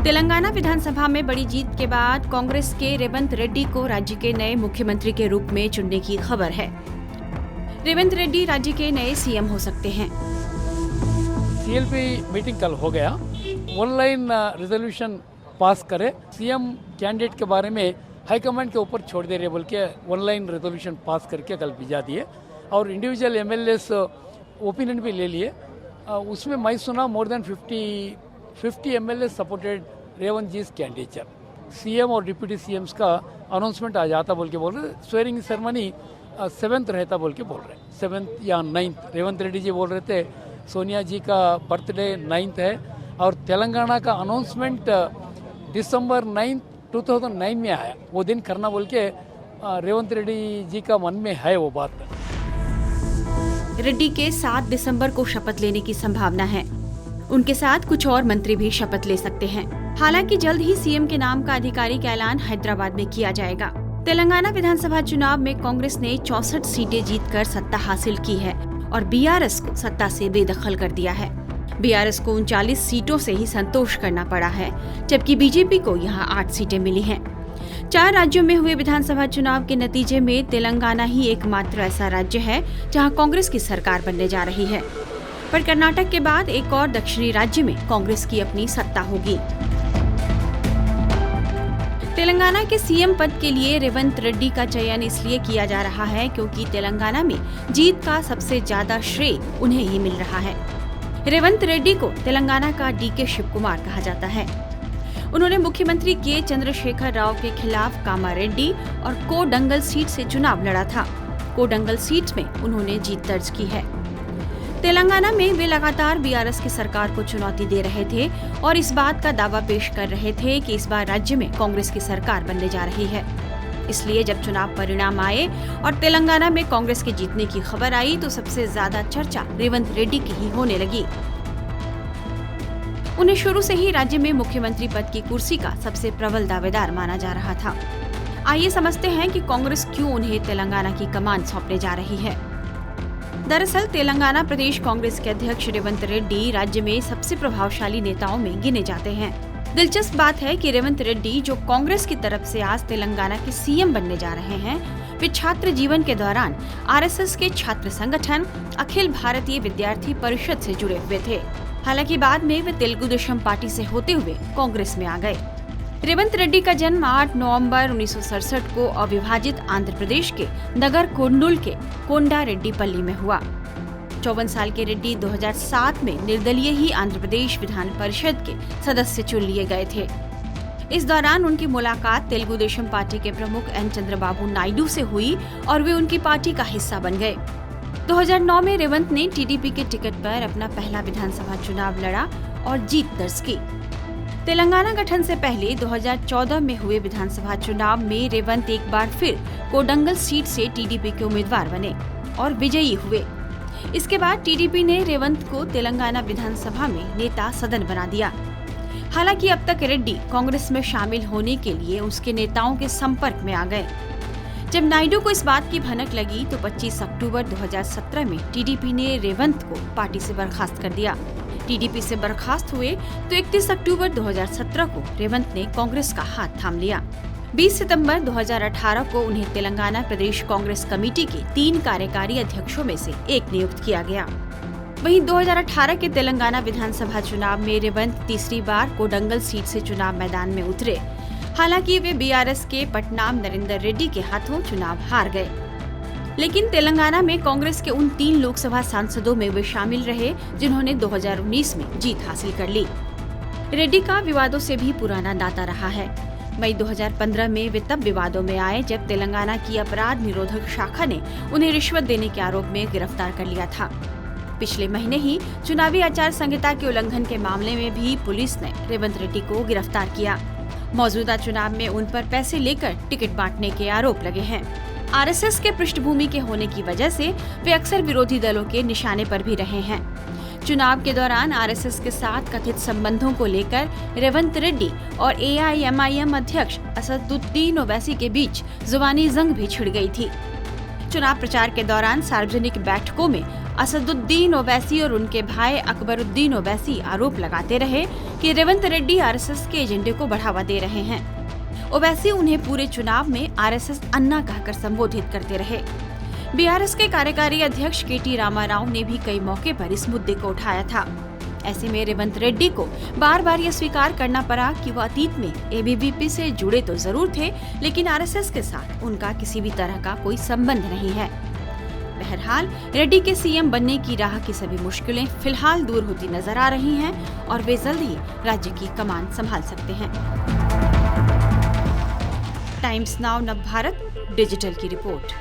तेलंगाना विधानसभा में बड़ी जीत के बाद कांग्रेस के रेवंत रेड्डी को राज्य के नए मुख्यमंत्री के रूप में चुनने की खबर है। रेवंत रेड्डी राज्य के नए सीएम हो सकते हैं। सीएलपी मीटिंग कल हो गया। ऑनलाइन रेजोल्यूशन पास करे, सीएम कैंडिडेट के बारे में हाईकमांड के ऊपर छोड़ दे रहे बोल के ऑनलाइन रेजोल्यूशन पास करके कल भिजा दिए और इंडिविजुअल एमएलएस ओपिनियन भी ले लिए। उसमें मैं सुना more than 50 MLA supported Revanth ji candidature. CM और डिप्टी सीएम्स का अनाउंसमेंट आ जाता बोल के बोल रहे। स्वेरिंग सेरेमनी 7th रहता बोल के बोल रहे, 7th या 9th। रेवंत रेड्डी जी बोल रहे थे सोनिया जी का बर्थडे 9th है और तेलंगाना का अनाउंसमेंट दिसंबर 9, 2009 में आया। वो दिन करना बोल के रेवंत रेड्डी जी का मन में है वो बात। रेड्डी के 7 दिसंबर को शपथ लेने की संभावना है। उनके साथ कुछ और मंत्री भी शपथ ले सकते हैं। हालांकि जल्द ही सीएम के नाम का आधिकारिक ऐलान हैदराबाद में किया जाएगा। तेलंगाना विधानसभा चुनाव में कांग्रेस ने 64 सीटें जीतकर सत्ता हासिल की है और बीआरएस को सत्ता से बेदखल कर दिया है। बीआरएस को 39 सीटों से ही संतोष करना पड़ा है, जबकि बीजेपी को यहां 8 सीटें मिली हैं। 4 राज्यों में हुए विधानसभा चुनाव के नतीजे में तेलंगाना ही एकमात्र ऐसा राज्य है जहां कांग्रेस की सरकार बनने जा रही है। पर कर्नाटक के बाद एक और दक्षिणी राज्य में कांग्रेस की अपनी सत्ता होगी। तेलंगाना के सीएम पद के लिए रेवंत रेड्डी का चयन इसलिए किया जा रहा है क्योंकि तेलंगाना में जीत का सबसे ज्यादा श्रेय उन्हें ही मिल रहा है। रेवंत रेड्डी को तेलंगाना का डीके शिव कुमार कहा जाता है। उन्होंने मुख्यमंत्री के चंद्रशेखर राव के खिलाफ कामारेड्डी और कोडंगल सीट से चुनाव लड़ा था। कोडंगल सीट में उन्होंने जीत दर्ज की है। तेलंगाना में वे लगातार बीआरएस की सरकार को चुनौती दे रहे थे और इस बात का दावा पेश कर रहे थे कि इस बार राज्य में कांग्रेस की सरकार बनने जा रही है। इसलिए जब चुनाव परिणाम आए और तेलंगाना में कांग्रेस के जीतने की खबर आई तो सबसे ज्यादा चर्चा रेवंत रेड्डी की ही होने लगी। उन्हें शुरू से ही राज्य में मुख्यमंत्री पद की कुर्सी का सबसे प्रबल दावेदार माना जा रहा था। आइए समझते हैं कि कांग्रेस क्यों उन्हें तेलंगाना की कमान सौंपने जा रही है। दरअसल तेलंगाना प्रदेश कांग्रेस के अध्यक्ष रेवंत रेड्डी राज्य में सबसे प्रभावशाली नेताओं में गिने जाते हैं। दिलचस्प बात है कि रेवंत रेड्डी जो कांग्रेस की तरफ से आज तेलंगाना के सीएम बनने जा रहे हैं, वे छात्र जीवन के दौरान आरएसएस के छात्र संगठन अखिल भारतीय विद्यार्थी परिषद से जुड़े हुए थे। हालांकि बाद में वे तेलुगु देशम पार्टी से होते हुए कांग्रेस में आ गए। रेवंत रेड्डी का जन्म 8 नवंबर 1967 को अविभाजित आंध्र प्रदेश के नगर कुर्नूल के कोंडा रेड्डीपल्ली में हुआ। 54 साल के रेड्डी 2007 में निर्दलीय ही आंध्र प्रदेश विधान परिषद के सदस्य चुन लिए गए थे। इस दौरान उनकी मुलाकात तेलुगु देशम पार्टी के प्रमुख एन चंद्रबाबू नायडू से हुई और वे उनकी पार्टी का हिस्सा बन गए। 2009 में रेवंत ने टीडीपी के टिकट पर अपना पहला विधानसभा चुनाव लड़ा और जीत दर्ज की। तेलंगाना गठन से पहले 2014 में हुए विधानसभा चुनाव में रेवंत एक बार फिर कोडंगल सीट से टीडीपी के उम्मीदवार बने और विजयी हुए। इसके बाद टीडीपी ने रेवंत को तेलंगाना विधानसभा में नेता सदन बना दिया। हालांकि अब तक रेड्डी कांग्रेस में शामिल होने के लिए उसके नेताओं के संपर्क में आ गए। जब नायडू को इस बात की भनक लगी तो 25 अक्टूबर 2017 में टीडीपी ने रेवंत को पार्टी से बर्खास्त कर दिया। टीडीपी से बर्खास्त हुए तो 31 अक्टूबर 2017 को रेवंत ने कांग्रेस का हाथ थाम लिया। 20 सितंबर 2018 को उन्हें तेलंगाना प्रदेश कांग्रेस कमेटी के 3 कार्यकारी अध्यक्षों में से एक नियुक्त किया गया। वहीं 2018 के तेलंगाना विधानसभा चुनाव में रेवंत तीसरी बार कोडंगल सीट से चुनाव मैदान में उतरे। हालांकि वे बीआरएस के पटनाम नरेंद्र रेड्डी के हाथों चुनाव हार गए, लेकिन तेलंगाना में कांग्रेस के उन 3 लोकसभा सांसदों में वे शामिल रहे जिन्होंने 2019 में जीत हासिल कर ली। रेड्डी का विवादों से भी पुराना नाता रहा है। मई 2015 में वे तब विवादों में आए जब तेलंगाना की अपराध निरोधक शाखा ने उन्हें रिश्वत देने के आरोप में गिरफ्तार कर लिया था। पिछले महीने ही चुनावी आचार संहिता के उल्लंघन के मामले में भी पुलिस ने रेवंत रेड्डी को गिरफ्तार किया। मौजूदा चुनाव में उन पर पैसे लेकर टिकट बांटने के आरोप लगे हैं। आरएसएस के पृष्ठभूमि के होने की वजह से वे अक्सर विरोधी दलों के निशाने पर भी रहे हैं। चुनाव के दौरान आरएसएस के साथ कथित संबंधों को लेकर रेवंत रेड्डी और एआईएमआईएम अध्यक्ष असदुद्दीन ओवैसी के बीच जुबानी जंग भी छिड़ गई थी। चुनाव प्रचार के दौरान सार्वजनिक बैठकों में असदुद्दीन ओवैसी और उनके भाई अकबरुद्दीन ओवैसी आरोप लगाते रहे कि रेवंत रेड्डी आरएसएस के एजेंडे को बढ़ावा दे रहे हैं। ओवैसी उन्हें पूरे चुनाव में आरएसएस अन्ना कहकर संबोधित करते रहे। बीआरएस के कार्यकारी अध्यक्ष केटी रामाराव ने भी कई मौके पर इस मुद्दे को उठाया था। ऐसे में रेवंत रेड्डी को बार बार ये स्वीकार करना पड़ा कि वो अतीत में एबीवीपी से जुड़े तो जरूर थे, लेकिन आरएसएस के साथ उनका किसी भी तरह का कोई संबंध नहीं है। बहरहाल रेड्डी के सीएम बनने की राह की सभी मुश्किलें फिलहाल दूर होती नजर आ रही हैं और वे जल्द ही राज्य की कमान संभाल सकते हैं। टाइम्स नाउ नव भारत डिजिटल की रिपोर्ट।